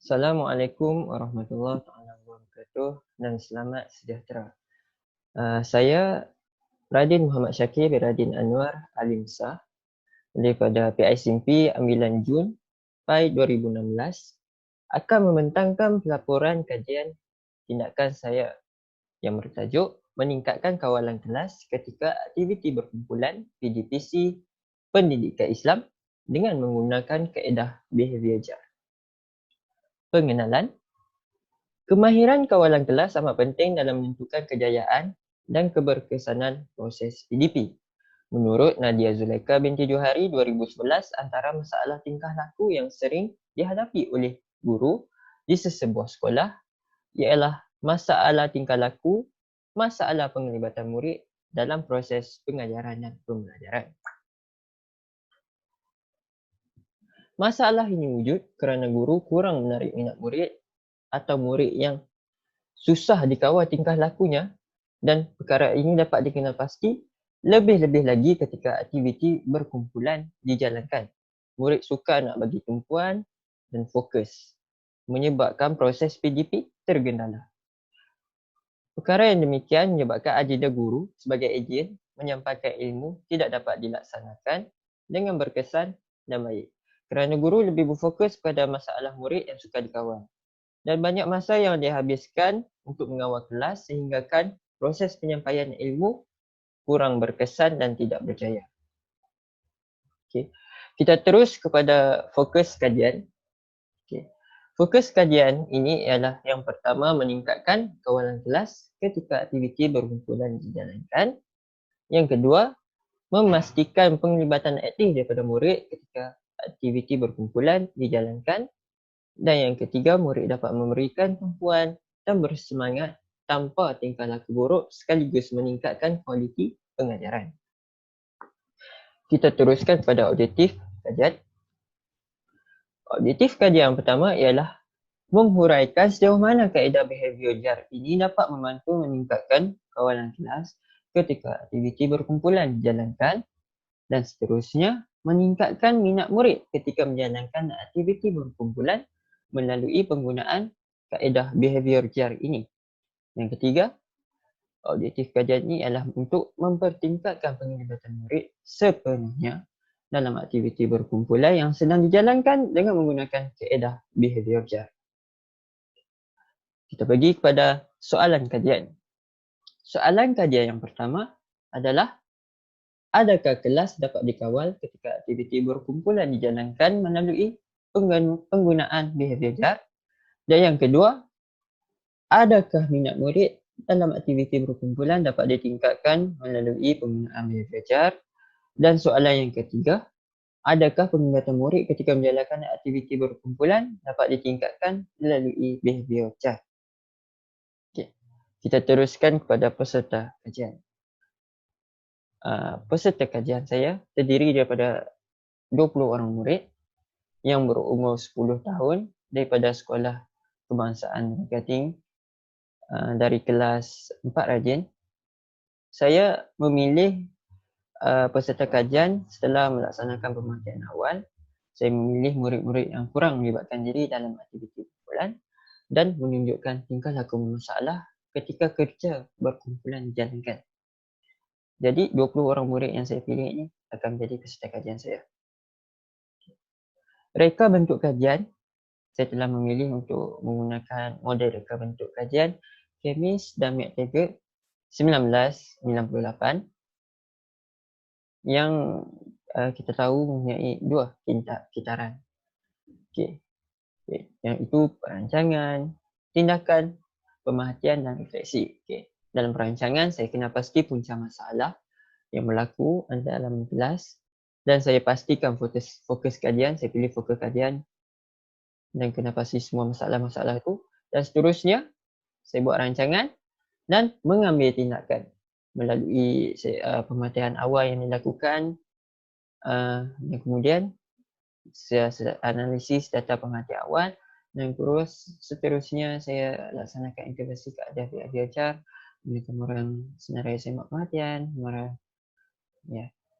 Assalamualaikum warahmatullahi wabarakatuh dan selamat sejahtera. Saya Radin Muhammad Syakir bin Radin Anwar Alim Shah daripada PICMP Ambilan Jun PAI 2016 akan membentangkan pelaporan kajian tindakan saya yang bertajuk Meningkatkan Kawalan Kelas ketika Aktiviti Berkumpulan PDPC Pendidikan Islam dengan menggunakan kaedah behavior JAR. Pengenalan. Kemahiran kawalan kelas amat penting dalam menentukan kejayaan dan keberkesanan proses PDP. Menurut Nadia Zulaika binti Johari 2011, antara masalah tingkah laku yang sering dihadapi oleh guru di sesebuah sekolah ialah masalah tingkah laku, masalah penglibatan murid dalam proses pengajaran dan pembelajaran. Masalah ini wujud kerana guru kurang menarik minat murid atau murid yang susah dikawal tingkah lakunya, dan perkara ini dapat dikenal pasti lebih-lebih lagi ketika aktiviti berkumpulan dijalankan. Murid suka nak bagi tumpuan dan fokus, menyebabkan proses PDP tergendala. Perkara yang demikian menyebabkan agenda guru sebagai ejen menyampaikan ilmu tidak dapat dilaksanakan dengan berkesan dan baik. Kerana guru lebih berfokus pada masalah murid yang suka dikawal. Dan banyak masa yang dihabiskan untuk mengawal kelas sehinggakan proses penyampaian ilmu kurang berkesan dan tidak berjaya. Okay. Kita terus kepada fokus kajian. Okay. Fokus kajian ini ialah yang pertama, meningkatkan kawalan kelas ketika aktiviti berkumpulan dijalankan. Yang kedua, memastikan penglibatan aktif daripada murid ketika aktiviti berkumpulan dijalankan. Dan yang ketiga, murid dapat memberikan tumpuan dan bersemangat tanpa tingkah laku buruk sekaligus meningkatkan kualiti pengajaran. Kita teruskan kepada objektif kajian. Objektif kajian pertama ialah menghuraikan sejauh mana kaedah behavior JAR ini dapat membantu meningkatkan kawalan kelas ketika aktiviti berkumpulan dijalankan, dan seterusnya meningkatkan minat murid ketika menjalankan aktiviti berkumpulan melalui penggunaan kaedah behavior JAR ini. Yang ketiga, objektif kajian ini adalah untuk mempertingkatkan penglibatan murid sepenuhnya dalam aktiviti berkumpulan yang sedang dijalankan dengan menggunakan kaedah behavior JAR. Kita pergi kepada soalan kajian. Soalan kajian yang pertama adalah, adakah kelas dapat dikawal ketika aktiviti berkumpulan dijalankan melalui penggunaan behavior JAR? Dan yang kedua, adakah minat murid dalam aktiviti berkumpulan dapat ditingkatkan melalui penggunaan behavior JAR? Dan soalan yang ketiga, adakah penglibatan murid ketika menjalankan aktiviti berkumpulan dapat ditingkatkan melalui behavior JAR? Okay. Kita teruskan kepada peserta kajian. Peserta kajian saya terdiri daripada 20 orang murid yang berumur 10 tahun daripada Sekolah Kebangsaan Marketing dari kelas 4 rajin. Saya memilih peserta kajian setelah melaksanakan pemerhatian awal. Saya memilih murid-murid yang kurang melibatkan diri dalam aktiviti kumpulan dan menunjukkan tingkah laku bermasalah ketika kerja berkumpulan dijalankan. Jadi 20 orang murid yang saya pilih ini akan menjadi peserta kajian saya. Reka bentuk kajian, saya telah memilih untuk menggunakan model reka bentuk kajian Chemis dan McTaggart 1998 yang kita tahu mempunyai dua kitaran. Okay. Yang itu perancangan, tindakan, pemerhatian dan refleksi. Okay. Dalam perancangan, saya kena pasti punca masalah yang berlaku dalam kelas dan saya pastikan fokus kajian, saya pilih fokus kajian dan kena pasti semua masalah-masalah itu, dan seterusnya saya buat rancangan dan mengambil tindakan melalui pemerhatian awal yang dilakukan, dan kemudian saya analisis data pemerhatian awal, dan terus seterusnya saya laksanakan intervensi kaedah behavior JAR, menentukan orang senarai semak perhatian,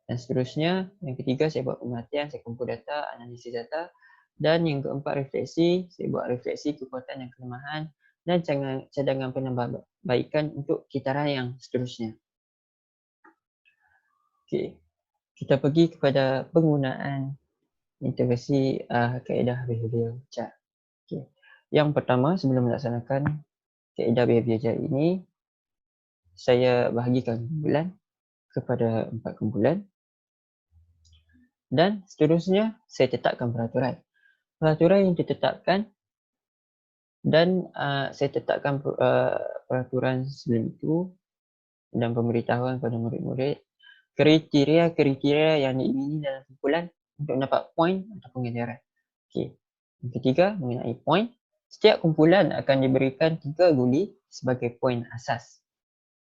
dan seterusnya. Yang ketiga, saya buat pemerhatian, saya kumpul data, analisis data, Dan yang keempat, refleksi. Saya buat refleksi kekuatan dan kelemahan dan cadangan penambahbaikan untuk kitaran yang seterusnya. Okey, kita pergi kepada penggunaan intervensi kaedah behaviour chart. Okey. Yang pertama, sebelum melaksanakan kaedah behaviour chart ini, saya bahagikan kumpulan kepada 4 kumpulan dan seterusnya saya tetapkan peraturan. Peraturan yang ditetapkan dan saya tetapkan peraturan sebelum itu dan pemberitahuan kepada murid-murid kriteria-kriteria yang diingini dalam kumpulan untuk mendapat poin atau pengajaran. Okey. Yang ketiga, mengenai poin. Setiap kumpulan akan diberikan 3 guli sebagai poin asas.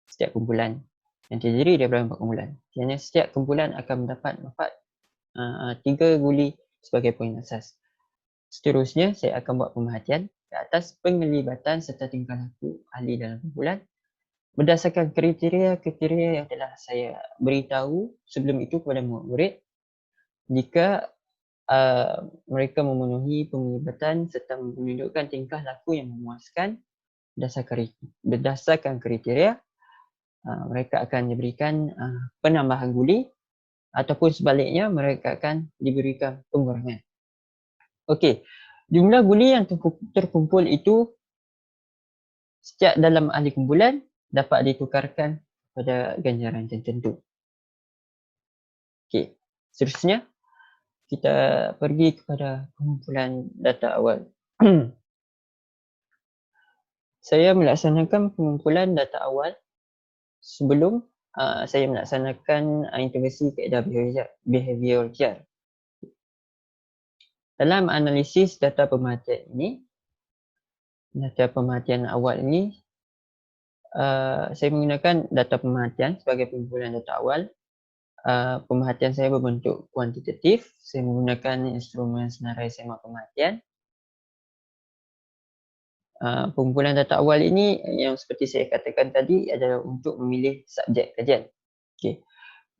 Setiap kumpulan yang terdiri daripada 4 kumpulan. Kerana setiap kumpulan akan mendapat 3 guli sebagai poin asas. Seterusnya, saya akan buat pemerhatian ke atas penglibatan serta tingkah laku ahli dalam kumpulan berdasarkan kriteria-kriteria yang telah saya beritahu sebelum itu kepada murid-murid. Jika mereka memenuhi penglibatan serta menunjukkan tingkah laku yang memuaskan berdasarkan kriteria, mereka akan diberikan penambahan guli ataupun sebaliknya mereka akan diberikan pengurangan. Okey, jumlah guli yang terkumpul itu setiap dalam ahli kumpulan dapat ditukarkan pada ganjaran tertentu. Okey, seterusnya kita pergi kepada pengumpulan data awal. Saya melaksanakan pengumpulan data awal sebelum saya melaksanakan intervensi kaedah behaviour chart. Dalam analisis data pemerhatian ini, data pemerhatian awal ini, saya menggunakan data pemerhatian sebagai pengumpulan data awal. Pemerhatian saya berbentuk kuantitatif. Saya menggunakan instrumen senarai semak pemerhatian. Pengumpulan data awal ini yang seperti saya katakan tadi adalah untuk memilih subjek kajian. Okay.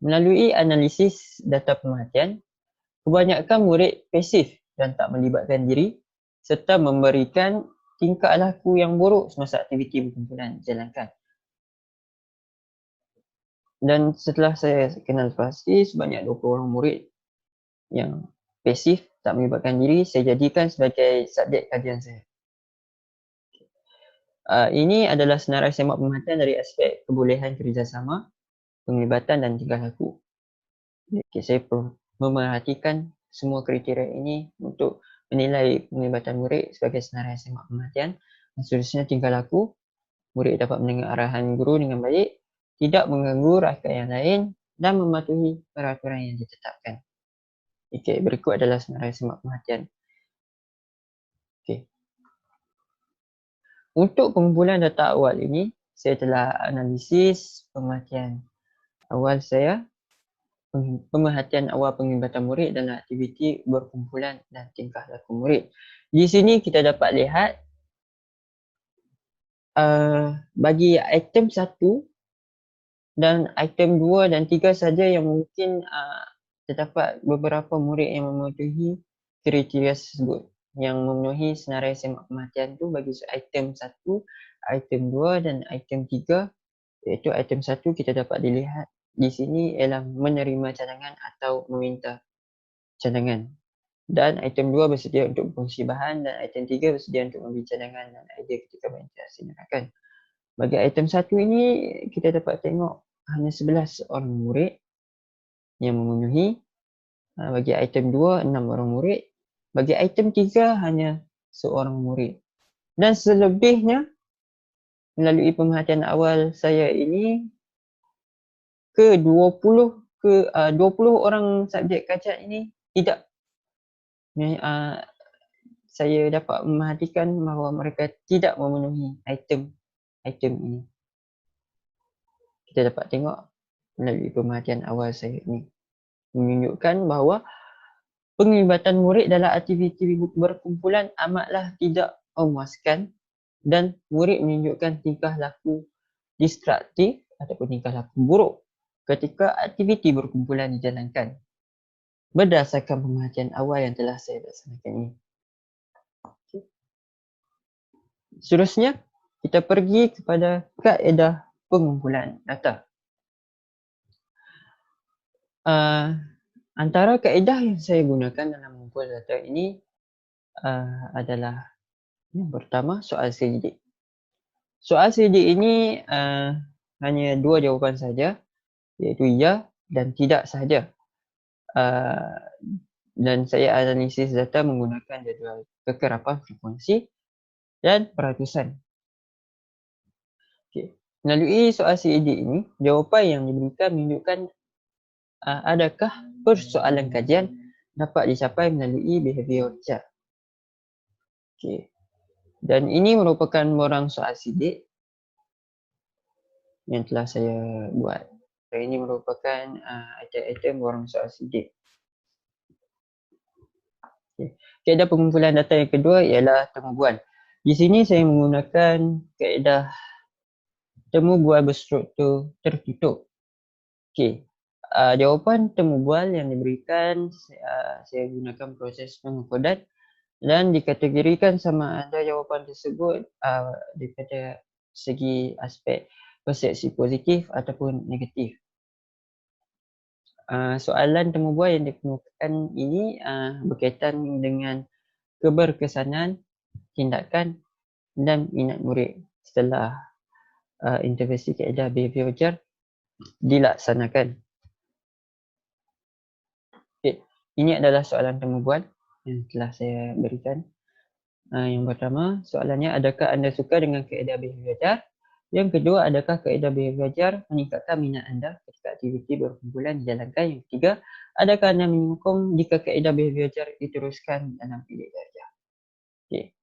Melalui analisis data pemerhatian, kebanyakan murid pasif dan tak melibatkan diri serta memberikan tingkah laku yang buruk semasa aktiviti berkumpulan dijalankan. Dan setelah saya kenal pasti sebanyak 20 orang murid yang pasif tak melibatkan diri, saya jadikan sebagai subjek kajian saya. Ini adalah senarai semak pemerhatian dari aspek kebolehan kerjasama, penglibatan dan tingkah laku. Okay, saya perlu memerhatikan semua kriteria ini untuk menilai penglibatan murid sebagai senarai semak pemerhatian. Dan seterusnya tingkah laku, murid dapat mendengar arahan guru dengan baik, tidak mengganggu rakan yang lain dan mematuhi peraturan yang ditetapkan. Okey, berikut adalah senarai semak pemerhatian. Okey. Untuk pengumpulan data awal ini, saya telah analisis pemerhatian awal saya, pemerhatian awal penglibatan murid dalam aktiviti berkumpulan dan tingkah laku murid. Di sini kita dapat lihat bagi item 1 dan item 2 dan 3 saja yang mungkin terdapat beberapa murid yang memenuhi kriteria tersebut, yang memenuhi senarai semak pemerhatian tu bagi item 1, item 2 dan item 3, iaitu item 1 kita dapat dilihat di sini ialah menerima cadangan atau meminta cadangan, dan item 2 bersedia untuk berkongsi bahan dan item 3 bersedia untuk memberi cadangan dan idea ketika berinteraksi dengan rakan. Bagi item 1 ini kita dapat tengok hanya 11 orang murid yang memenuhi. Bagi item 2, 6 orang murid. Bagi item 3, hanya seorang murid. Dan selebihnya, melalui pemerhatian awal saya ini, 20 orang subjek kajian ini tidak. Saya dapat memerhatikan bahawa mereka tidak memenuhi item ini. Kita dapat tengok melalui pemerhatian awal saya ini menunjukkan bahawa penglibatan murid dalam aktiviti berkumpulan amatlah tidak memuaskan dan murid menunjukkan tingkah laku destruktif ataupun tingkah laku buruk ketika aktiviti berkumpulan dijalankan. berdasarkan pemerhatian awal yang telah saya laksanakan ini. Okay. Seterusnya, kita pergi kepada kaedah pengumpulan data. Antara kaedah yang saya gunakan dalam mengumpul data ini adalah yang pertama, soal selidik. Soal selidik ini hanya dua jawapan saja, iaitu ya dan tidak sahaja. Dan saya analisis data menggunakan jadual kekerapan frekuensi dan peratusan. Okay. Melalui soal selidik ini, jawapan yang diberikan menunjukkan adakah persoalan kajian dapat dicapai melalui behavior chart. Okay. Dan ini merupakan borang soal selidik yang telah saya buat. Dan ini merupakan item-item borang soal selidik. Okay. Kaedah pengumpulan data yang kedua ialah temu bual. Di sini saya menggunakan kaedah temu bual berstruktur tertutup. Okay. Jawapan temu bual yang diberikan saya gunakan proses pengukuran dan dikategorikan sama ada jawapan tersebut daripada segi aspek persepsi positif ataupun negatif. Soalan temu bual yang dikemukakan ini berkaitan dengan keberkesanan, tindakan dan minat murid setelah intervensi kaedah behavior jar dilaksanakan. Okay. Ini adalah soalan temu bual yang telah saya berikan. Yang pertama, soalannya, adakah anda suka dengan kaedah behavior jar? Yang kedua, adakah kaedah behavior jar meningkatkan minat anda ketika aktiviti berkumpulan dijalankan? Yang ketiga, adakah anda menyokong jika kaedah behavior jar diteruskan dalam bilik darjah? Okay.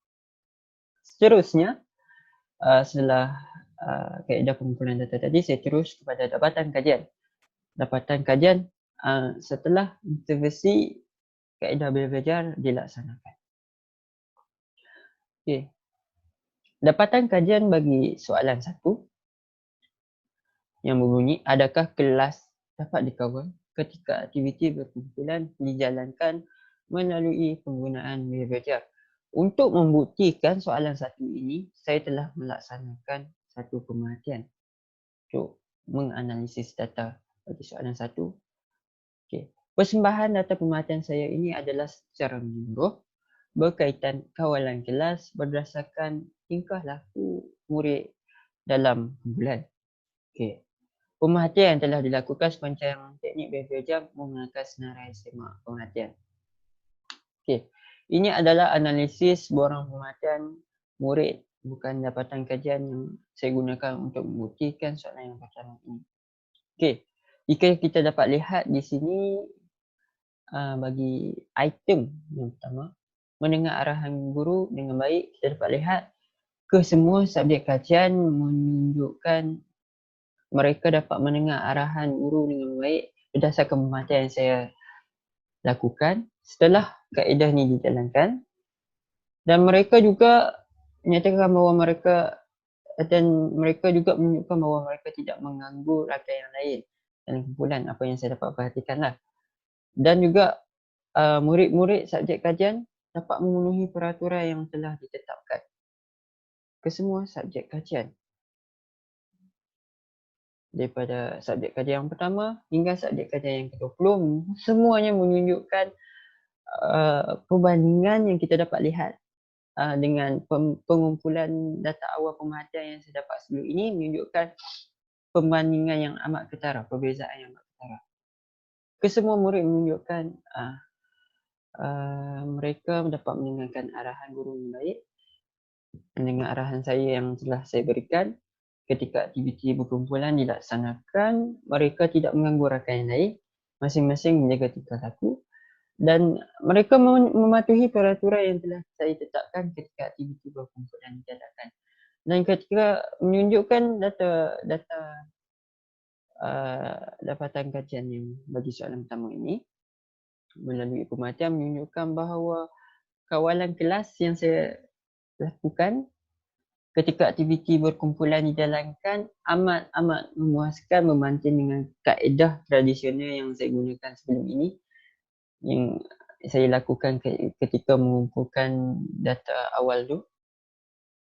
Seterusnya, setelah kaedah pengumpulan data tadi, saya terus kepada dapatan kajian. Dapatan kajian setelah intervensi kaedah behavior jar dilaksanakan. Okay. Dapatan kajian bagi soalan 1 yang berbunyi, adakah kelas dapat dikawal ketika aktiviti berkumpulan dijalankan melalui penggunaan behavior jar? Untuk membuktikan soalan 1 ini, saya telah melaksanakan satu pemerhatian untuk menganalisis data bagi soalan 1. Okay. Persembahan data pemerhatian saya ini adalah secara menyeluruh berkaitan kawalan kelas berdasarkan tingkah laku murid dalam kumpulan. Okay. Pemerhatian yang telah dilakukan sepanjang teknik behavior jar menggunakan senarai semak pemerhatian. Okay. Ini adalah analisis borang pemerhatian murid, bukan dapatan kajian yang saya gunakan untuk membuktikan soalan yang pertama ini. Okay. Jika kita dapat lihat di sini bagi item yang pertama, mendengar arahan guru dengan baik, kita dapat lihat kesemua subjek kajian menunjukkan mereka dapat mendengar arahan guru dengan baik berdasarkan pemerhatian yang saya lakukan setelah kaedah ini dijalankan, dan mereka juga menyatakan bahawa mereka juga menunjukkan bahawa mereka tidak mengganggu rakan yang lain dalam kumpulan, apa yang saya dapat perhatikanlah. Dan juga murid-murid subjek kajian dapat memenuhi peraturan yang telah ditetapkan. Kesemua subjek kajian. Daripada subjek kajian yang pertama hingga subjek kajian yang ke-20, semuanya menunjukkan perbandingan yang kita dapat lihat dengan pengumpulan data awal pemerhatian yang saya dapat sebelum ini, menunjukkan perbandingan yang amat ketara, perbezaan yang amat ketara. Kesemua murid menunjukkan mereka dapat mendengarkan arahan guru yang baik, mendengar arahan saya yang telah saya berikan. Ketika aktiviti berkumpulan dilaksanakan, mereka tidak mengganggu rakan yang lain, masing-masing menjaga tingkah laku, dan mereka mematuhi peraturan yang telah saya tetapkan ketika aktiviti berkumpulan dijalankan. Dan ketika menunjukkan dapatan kajian yang bagi soalan pertama ini, melalui pemerhatian menunjukkan bahawa kawalan kelas yang saya lakukan ketika aktiviti berkumpulan dijalankan amat memuaskan, membanding dengan kaedah tradisional yang saya gunakan sebelum ini. yang saya lakukan ketika mengumpulkan data awal tu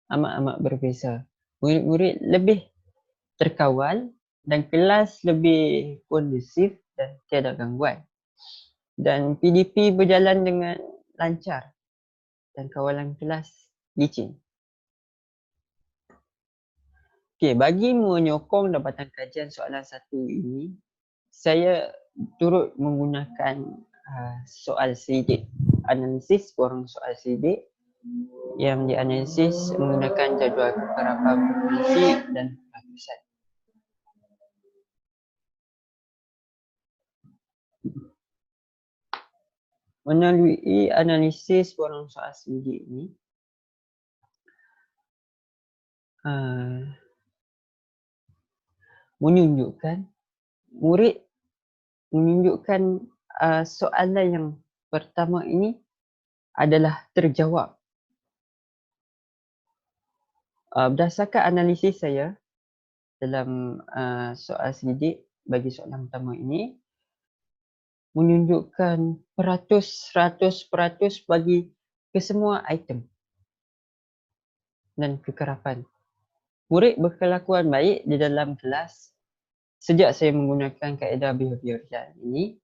amat-amat berbeza. Murid-murid lebih terkawal dan kelas lebih kondusif dan tiada gangguan. Dan PDP berjalan dengan lancar dan kawalan kelas licin. Okey, bagi menyokong dapatan kajian soalan satu ini, saya turut menggunakan soal selidik, analisis borang soal selidik yang dianalisis menggunakan jadual kekerapan frekuensi dan peratusan. Melalui analisis borang soal selidik ini, menunjukkan soalan yang pertama ini adalah terjawab. Berdasarkan analisis saya dalam soal selidik bagi soalan pertama ini, menunjukkan 100% bagi kesemua item dan kekerapan. Murid berkelakuan baik di dalam kelas sejak saya menggunakan kaedah behavior jar ini,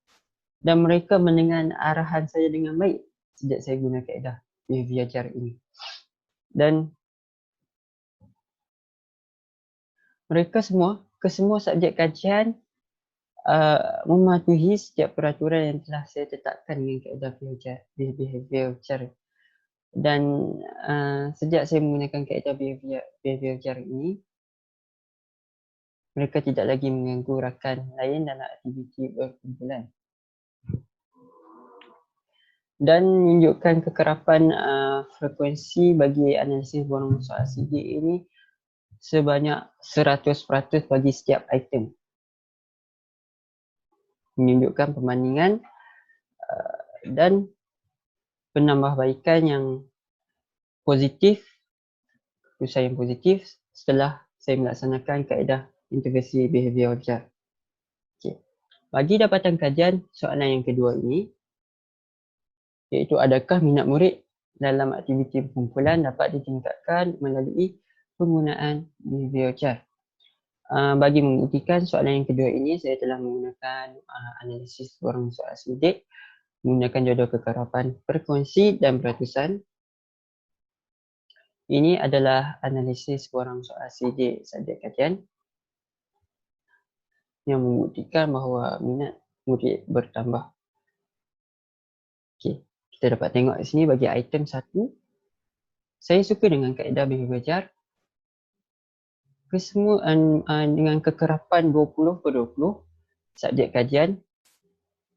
dan mereka mendengar arahan saya dengan baik sejak saya guna kaedah behavior jar ini. Dan mereka semua, kesemua subjek kajian mematuhi setiap peraturan yang telah saya tetapkan dengan kaedah behavior jar. Dan sejak saya menggunakan kaedah behavior jar ini, mereka tidak lagi mengganggu rakan lain dalam aktiviti berkumpulan. Dan menunjukkan kekerapan frekuensi bagi analisis borang soal selidik ini sebanyak 100% bagi setiap item. Menunjukkan perbandingan dan penambahbaikan yang positif, keputusan yang positif setelah saya melaksanakan kaedah intervensi behavior jar. Okay. Bagi dapatan kajian soalan yang kedua ini, iaitu adakah minat murid dalam aktiviti perkumpulan dapat ditingkatkan melalui penggunaan behavior jar. Bagi membuktikan soalan yang kedua ini, saya telah menggunakan analisis borang soal selidik menggunakan jadual kekerapan frekuensi dan peratusan. Ini adalah analisis borang soal selidik subjek kajian yang membuktikan bahawa minat murid bertambah. Okey, kita dapat tengok di sini bagi item 1. Saya suka dengan kaedah behavior jar. Kesemuaan dengan kekerapan 20/20 subjek kajian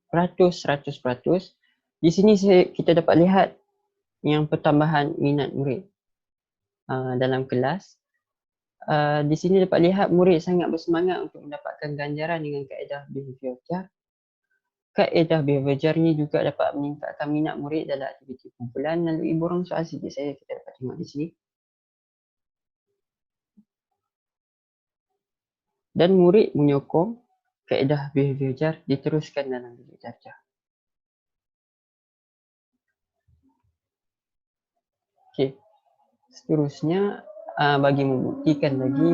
100%. Di sini kita dapat lihat yang pertambahan minat murid dalam kelas. Di sini dapat lihat murid sangat bersemangat untuk mendapatkan ganjaran dengan kaedah behavior jar. Kaedah behavior jar ini juga dapat meningkatkan minat murid dalam aktiviti kumpulan melalui borang soal selidik saya. Kita dapat tengok di sini. Dan murid menyokong kaedah behavior jar diteruskan dalam bilik darjah. Okey. Seterusnya bagi membuktikan lagi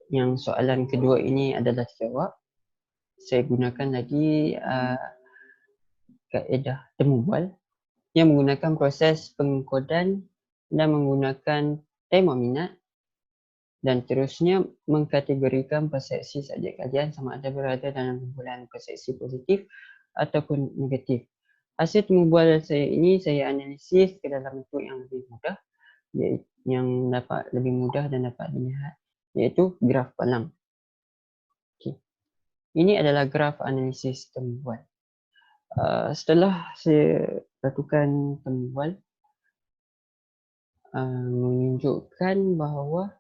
yang soalan kedua ini adalah terjawab, saya gunakan lagi kaedah temu bual yang menggunakan proses pengekodan dan menggunakan tema minat dan terusnya mengkategorikan persepsi subjek kajian sama ada berada dalam kumpulan persepsi positif ataupun negatif. Hasil temu bual saya ini saya analisis ke dalam bentuk yang lebih mudah, yang dapat lebih mudah dan dapat dilihat, iaitu graf palang. Okay. Ini adalah graf analisis temu bual. Setelah saya lakukan temu bual, menunjukkan bahawa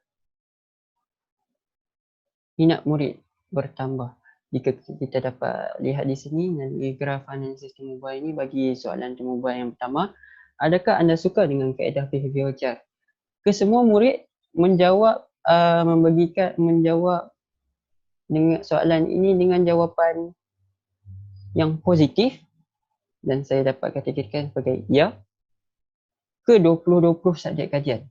minat murid bertambah. Jika kita dapat lihat di sini melalui graf analisis temu bual ini bagi soalan temu bual yang pertama, adakah anda suka dengan kaedah behavior jar? Kesemua murid menjawab dengan soalan ini dengan jawapan yang positif dan saya dapat kategorikan sebagai ya ke 20-20 subjek kajian.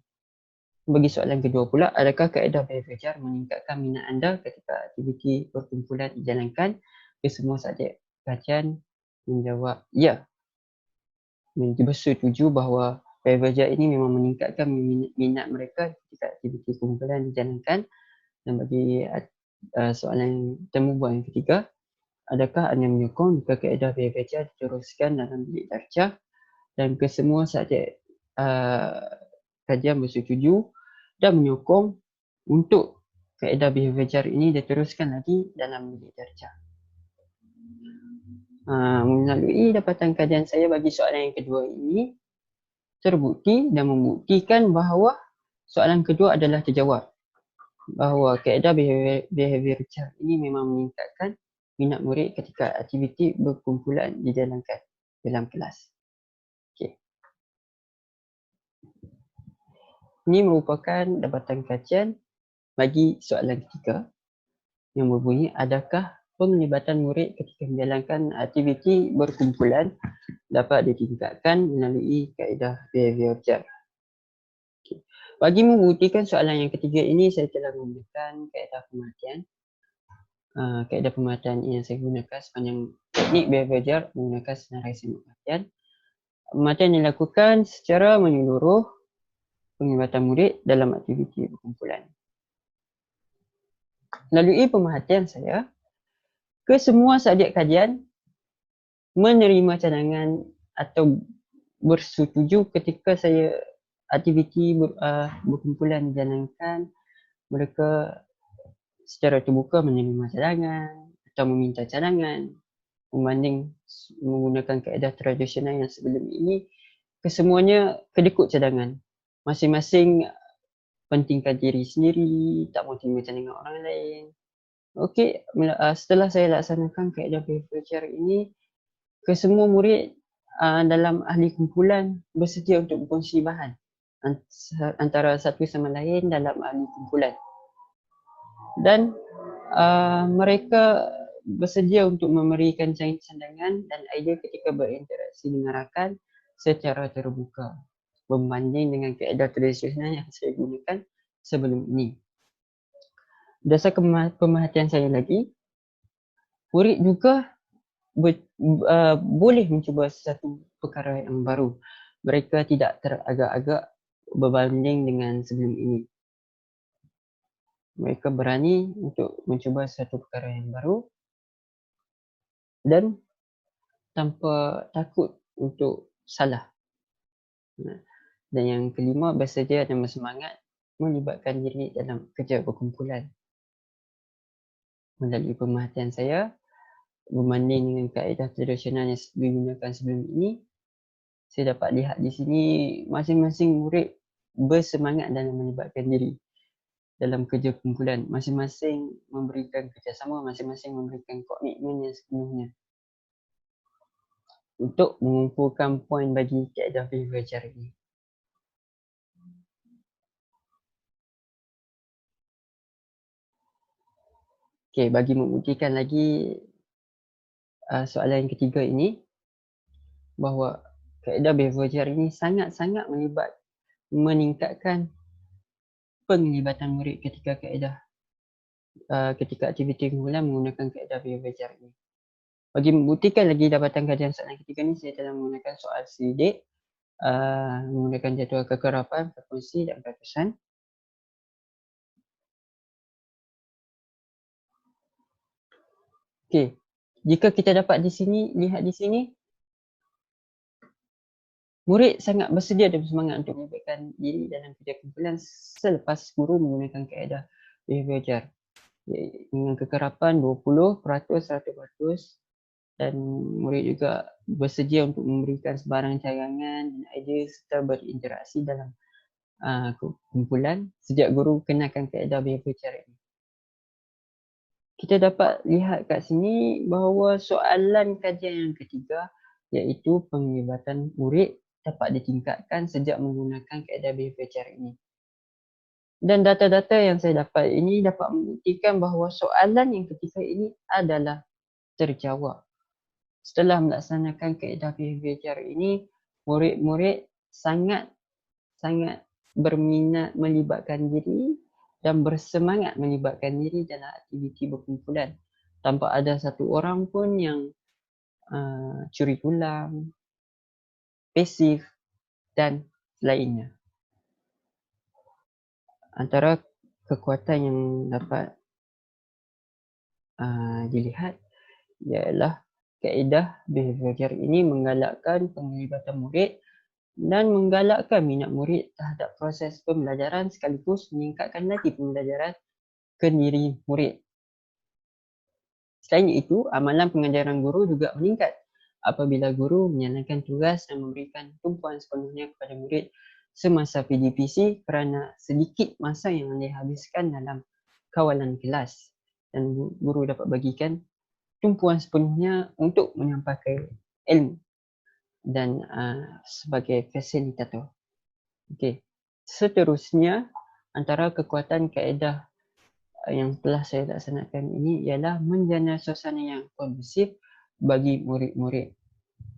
Bagi soalan kedua pula, adakah kaedah behavior meningkatkan minat anda ketika aktiviti perkumpulan dijalankan? Kesemua subjek kajian menjawab ya. Bersetuju bahawa behavior ini memang meningkatkan minat mereka ketika aktiviti perkumpulan dijalankan. Dan bagi soalan temu bual yang ketiga, adakah anda menyokong jika kaedah behavior diteruskan dalam bilik darjah? Dan kesemua subjek kajian bersetuju dan menyokong untuk kaedah behavior ini diteruskan lagi dalam bilik darjah. Melalui dapatan kajian saya bagi soalan yang kedua ini, terbukti dan membuktikan bahawa soalan kedua adalah terjawab. Bahawa kaedah behavior ini memang meningkatkan minat murid ketika aktiviti berkumpulan dijalankan dalam kelas. Okay. Ini merupakan dapatan kajian bagi soalan ketiga yang berbunyi, adakah penglibatan murid ketika menjalankan aktiviti berkumpulan dapat ditingkatkan melalui kaedah behavior jar. Okay. Bagi membuktikan soalan yang ketiga ini, saya telah menggunakan kaedah pemerhatian. Kaedah pemerhatian yang saya gunakan sepanjang teknik behavior jar menggunakan senarai semak perhatian. Pemerhatian dilakukan secara menyeluruh penglibatan murid dalam aktiviti berkumpulan. Melalui pemerhatian saya, kesemua subjek kajian menerima cadangan atau bersetuju ketika saya aktiviti berkumpulan dijalankan. Mereka secara terbuka menerima cadangan atau meminta cadangan. Membanding menggunakan kaedah tradisional yang sebelum ini, kesemuanya kedekut cadangan. Masing-masing pentingkan diri sendiri, tak mahu terima cadangan orang lain. Okey, setelah saya laksanakan kaedah behavior ini, kesemua murid dalam ahli kumpulan bersedia untuk berkongsi bahan antara satu sama lain dalam ahli kumpulan. Dan mereka bersedia untuk memberikan cadangan dan idea ketika berinteraksi dengan rakan secara terbuka berbanding dengan kaedah tradisional yang saya gunakan sebelum ini. Berdasarkan pemerhatian saya lagi, murid juga boleh mencuba sesuatu perkara yang baru. Mereka tidak teragak-agak berbanding dengan sebelum ini. Mereka berani untuk mencuba sesuatu perkara yang baru dan tanpa takut untuk salah. Dan yang kelima, bersedia dan bersemangat melibatkan diri dalam kerja berkumpulan. Melalui pemerhatian saya, berbanding dengan kaedah tradisional yang digunakan sebelum ini, saya dapat lihat di sini masing-masing murid bersemangat dalam melibatkan diri dalam kerja kumpulan. Masing-masing memberikan kerjasama, masing-masing memberikan komitmen yang sepenuhnya untuk mengumpulkan poin bagi kaedah behavior ini. Okey, bagi membuktikan lagi soalan yang ketiga ini, bahawa kaedah behavior ini sangat-sangat meningkatkan penglibatan murid ketika aktiviti kumpulan menggunakan kaedah behavior ini. Bagi membuktikan lagi dapatan kajian soalan ketiga ini, saya telah menggunakan soal selidik menggunakan jadual kekerapan, frekuensi dan batasan. Okey, jika kita dapat di sini, lihat di sini, murid sangat bersedia dan bersemangat untuk melibatkan diri dalam kerja kumpulan selepas guru menggunakan kaedah behavior dengan kekerapan 20%, 100%, dan murid juga bersedia untuk memberikan sebarang cadangan dan idea serta berinteraksi dalam kumpulan sejak guru kenalkan kaedah behavior ini. Kita dapat lihat kat sini bahawa soalan kajian yang ketiga, iaitu penglibatan murid dapat ditingkatkan sejak menggunakan kaedah behavior ini. Dan data-data yang saya dapat ini dapat membuktikan bahawa soalan yang ketika ini adalah terjawab. Setelah melaksanakan kaedah behavioral ini, murid-murid sangat berminat melibatkan diri dan bersemangat melibatkan diri dalam aktiviti berkumpulan tanpa ada satu orang pun yang curi tulang, pasif dan lainnya. Antara kekuatan yang dapat dilihat ialah kaedah behavioral ini menggalakkan penglibatan murid dan menggalakkan minat murid terhadap proses pembelajaran sekaligus meningkatkan lagi pembelajaran ke diri murid. Selain itu, amalan pengajaran guru juga meningkat apabila guru menjalankan tugas dan memberikan tumpuan sepenuhnya kepada murid semasa PDPC kerana sedikit masa yang dihabiskan dalam kawalan kelas dan guru dapat bagikan tumpuan sepenuhnya untuk menyampaikan ilmu dan sebagai fasilitator. Okey. Seterusnya, antara kekuatan kaedah yang telah saya laksanakan ini ialah menjana suasana yang kondusif bagi murid-murid.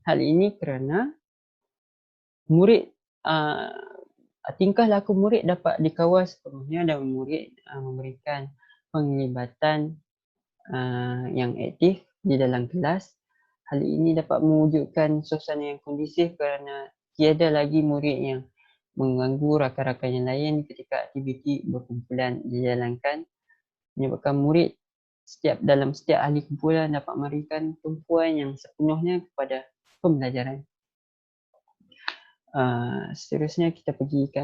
Hal ini kerana murid tingkah laku murid dapat dikawal sepenuhnya dan murid memberikan penglibatan yang aktif di dalam kelas. Hal ini dapat mewujudkan suasana yang kondusif kerana tiada lagi murid yang mengganggu rakan-rakan yang lain ketika aktiviti berkumpulan dijalankan, menyebabkan murid dalam setiap ahli kumpulan dapat memberikan tumpuan yang sepenuhnya kepada pembelajaran. Seterusnya kita pergi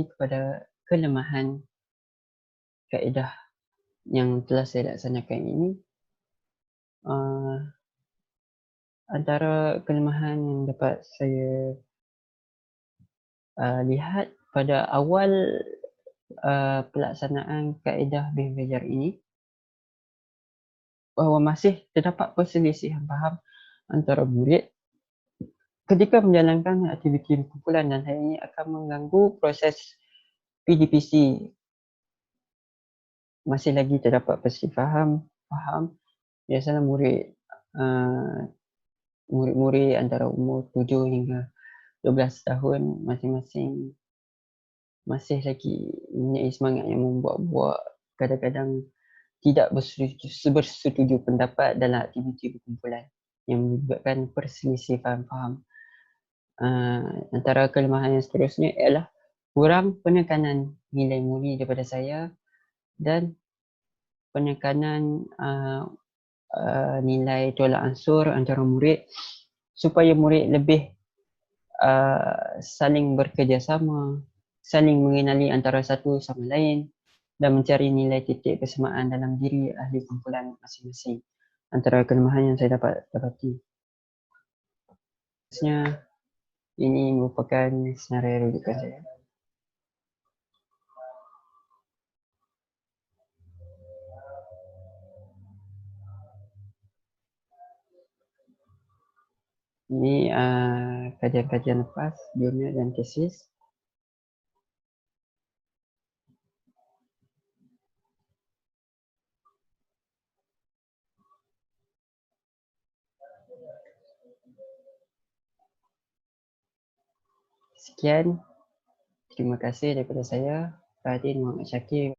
kepada kelemahan kaedah yang telah saya laksanakan ini. Antara kelemahan yang dapat saya lihat pada awal pelaksanaan kaedah behavioral ini, bahawa masih terdapat perselisihan faham antara murid ketika menjalankan aktiviti kumpulan dan hal ini akan mengganggu proses PDPC. Masih lagi terdapat perselisihan faham. Biasalah murid-murid antara umur 7 hingga 12 tahun masing-masing masih lagi mempunyai semangat yang membuat-buat, kadang-kadang tidak bersetuju pendapat dalam aktiviti berkumpulan yang menyebabkan perselisihan faham. Antara kelemahan yang seterusnya ialah kurang penekanan nilai murni daripada saya dan penekanan nilai tolak ansur antara murid supaya murid lebih saling bekerjasama, saling mengenali antara satu sama lain dan mencari nilai titik persamaan dalam diri ahli kumpulan masing-masing. Antara kelemahan yang saya dapati. Seterusnya, ini merupakan senarai rujukan saya. Ini kajian-kajian lepas, jurnal dan tesis. Sekian. Terima kasih daripada saya, Radin Muhammad Syakir.